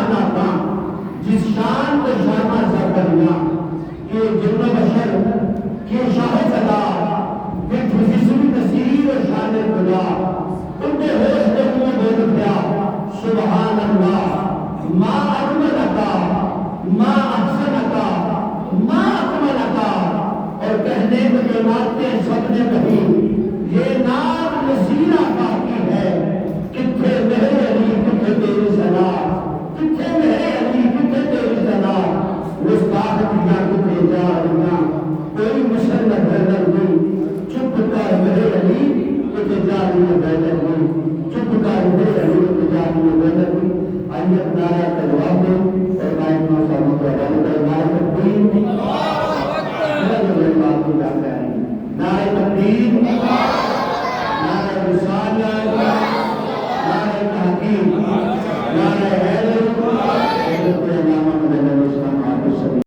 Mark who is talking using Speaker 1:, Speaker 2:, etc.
Speaker 1: شانہ تھا جس شان کو شانہ سا کرنا کہ جن بشر کی شاہد ادا کہ جسم نصیر و شان خدا ان کے ہوش کے منہ بول اٹھا سبحان اللہ ما اکملکا ما احسنکا ما اکملکا اور کہنے کو جو باتیں سب نے کہی یہ نام نصیرہ باقی ہے کتھے میرے علی کتھے تیری سنا کتھے میرے علی کتھے تیری سنا مستاق کیا کتھے جا رہا کوئی مسلح بیدر نہیں چپ کر میرے علی کتھے جا رہا بیدر نہیں چپ کر میرے علی کتھے جا رہا بیدر نہیں آئیت نارا